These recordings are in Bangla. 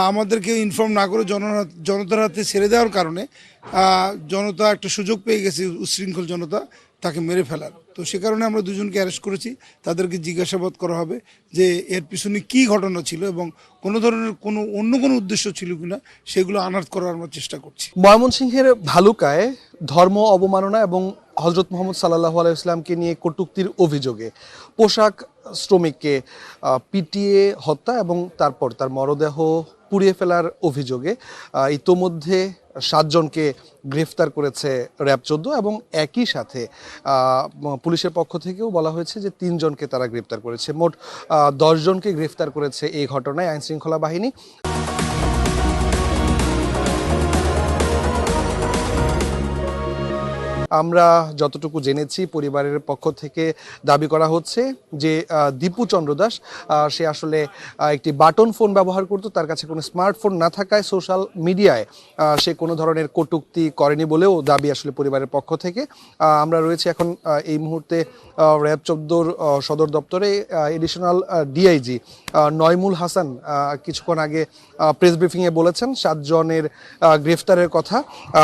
আমাদেরকে ইনফর্ম না করে জনতার হাতে ছেড়ে দেওয়ার কারণে জনতা একটা সুযোগ পেয়ে গেছে, উচ্ছৃঙ্খল জনতা তাকে মেরে ফেলার। তো সে কারণে আমরা দুজনকে অ্যারেস্ট করেছি। তাদেরকে জিজ্ঞাসাবাদ করা হবে যে এর পিছনে কী ঘটনা ছিল এবং কোনো ধরনের অন্য কোনো উদ্দেশ্য ছিল কিনা সেগুলো আনার্থ করার আমরা চেষ্টা করছি। ময়মনসিংহের ভালুকায় ধর্ম অবমাননা এবং হজরত মোহাম্মদ সাল্লাল্লাহু আলাইহি ওয়াসাল্লামকে নিয়ে কটূক্তির অভিযোগে পোশাক শ্রমিককে পিটিয়ে হত্যা এবং তারপর তার মরদেহ পুড়িয়ে ফেলার অভিযোগে ইতোমধ্যে 7 জনকে গ্রেফতার করেছে র্যাব 14 এবং একই সাথে পুলিশের পক্ষ থেকেও বলা হয়েছে যে 3 জনকে তারা গ্রেফতার করেছে। মোট 10 জনকে গ্রেফতার করেছে এই ঘটনায় আইনশৃঙ্খলা বাহিনী। আমরা যতটুকু জেনেছি পরিবারের পক্ষ থেকে দাবি করা হচ্ছে যে দীপু চন্দ্র দাস সে আসলে একটি বাটন ফোন ব্যবহার করতো, তার কাছে কোনো স্মার্টফোন না থাকায় সোশ্যাল মিডিয়ায় সে কোনো ধরনের কটূক্তি করেনি বলেও দাবি আসলে পরিবারের পক্ষ থেকে। আমরা রয়েছে এখন এই মুহূর্তে র্যাব 14 সদর দপ্তরে। এডিশনাল ডিআইজি নয়মুল হাসান কিছুক্ষণ আগে প্রেস ব্রিফিংয়ে বলেছেন 7 জনের গ্রেফতারের কথা।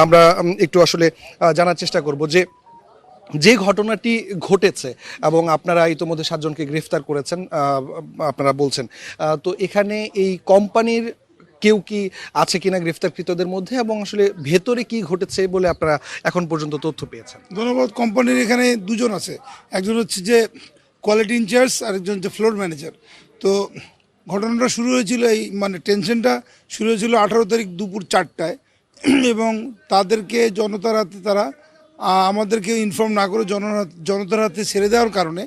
আমরা একটু আসলে জানার চেষ্টা করব যে ঘটনাটি ঘটেছে এবং আপনারা ইতোমধ্যে 7 জনকে গ্রেফতার করেছেন আপনারা বলছেন, তো এখানে এই কোম্পানির কেউ কি আছে কিনা গ্রেফতারকৃতদের মধ্যে এবং আসলে ভেতরে কি ঘটেছে বলে আপনারা এখন পর্যন্ত তথ্য পেয়েছেন? ধন্যবাদ। কোম্পানির এখানে 2 জন আছে, একজন হচ্ছে যে কোয়ালিটি ইনচার্জ আর একজন হচ্ছে ফ্লোর ম্যানেজার। তো ঘটনাটা শুরু হয়েছিল টেনশনটা শুরু হয়েছিল 18 তারিখ দুপুর 4টায় এবং তাদেরকে জনতার হাতে তারা আমাদেরকে ইনফর্ম না করে জনতার হাতে ছেড়ে দেওয়ার কারণে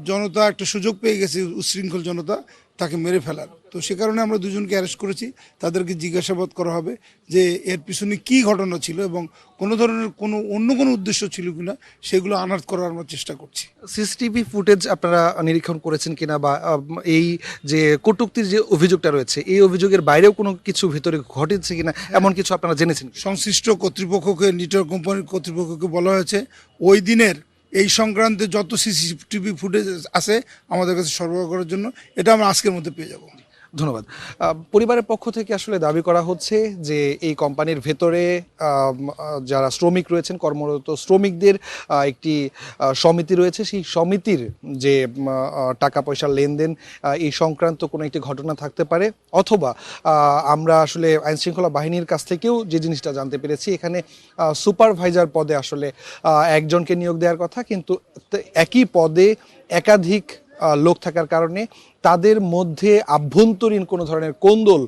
জনতা একটা সুযোগ পেয়ে গেছে, উচ্ছৃঙ্খল জনতা তাকে মেরে ফেলার। তো সে কারণে আমরা দুজনকে অ্যারেস্ট করেছি। তাদেরকে জিজ্ঞাসাবাদ করা হবে যে এর পিছনে কী ঘটনা ছিল এবং কোনো ধরনের অন্য কোনো উদ্দেশ্য ছিল কিনা সেগুলো আনার্থ করার আমরা চেষ্টা করছি। সিসিটিভি ফুটেজ আপনারা নিরীক্ষণ করেছেন কিনা বা এই যে কটূক্তির যে অভিযোগটা রয়েছে এই অভিযোগের বাইরেও কোনো কিছু ভিতরে ঘটেছে কিনা এমন কিছু আপনারা জেনেছেন? সংশ্লিষ্ট কর্তৃপক্ষকে, নেটওয়ার্ক কোম্পানির কর্তৃপক্ষকে বলা হয়েছে ওই দিনের এই সংক্রান্তে যত সিসিটিভি ফুটেজ আছে আমাদের কাছে সরবরাহ করার জন্য। এটা আমরা আজকের মধ্যে পেয়ে যাব। ধন্যবাদ। পরিবারের পক্ষ থেকে আসলে দাবি করা হচ্ছে যে এই কোম্পানির ভেতরে যারা শ্রমিক রয়েছেন, কর্মরত শ্রমিকদের একটি সমিতি রয়েছে, সেই সমিতির যে টাকা পয়সার লেনদেন এই সংক্রান্ত কোনো একটি ঘটনা থাকতে পারে, অথবা আমরা আসলে আইনশৃঙ্খলা বাহিনীর কাছ থেকেও যে জিনিসটা জানতে পেরেছি এখানে সুপারভাইজার পদে আসলে একজনকে নিয়োগ দেওয়ার কথা, কিন্তু একই পদে একাধিক লোক থাকার কারণে তাদের মধ্যে আভ্যন্তরীণ কোনো ধরনের কোন্দল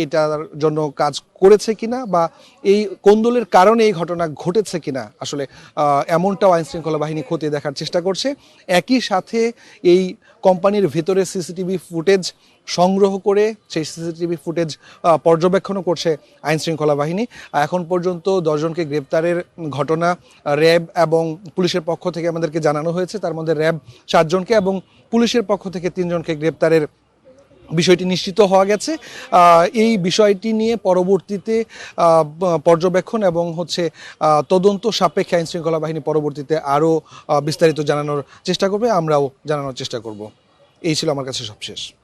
এটার জন্য কাজ করেছে কিনা বা এই কোন্দলের কারণে এই ঘটনা ঘটেছে কিনা আসলে এমনটাও আইনশৃঙ্খলা বাহিনী খতিয়ে দেখার চেষ্টা করছে। একই সাথে এই কোম্পানির ভেতরে সিসিটিভি ফুটেজ সংগ্রহ করে সেই সিসিটিভি ফুটেজ পর্যবেক্ষণও করছে আইনশৃঙ্খলা বাহিনী। এখন পর্যন্ত 10 জনকে গ্রেপ্তারের ঘটনা র্যাব এবং পুলিশের পক্ষ থেকে আমাদেরকে জানানো হয়েছে। তার মধ্যে র্যাব 7 জনকে এবং পুলিশের পক্ষ থেকে 3 জনকে গ্রেপ্তারের বিষয়টি নিশ্চিত হওয়া গেছে। এই বিষয়টি নিয়ে পরবর্তীতে পর্যবেক্ষণ এবং তদন্ত সাপেক্ষে আইনশৃঙ্খলা বাহিনী পরবর্তীতে আরও বিস্তারিত জানানোর চেষ্টা করবে, আমরাও জানানোর চেষ্টা করব। এই ছিল আমার কাছে সবশেষ।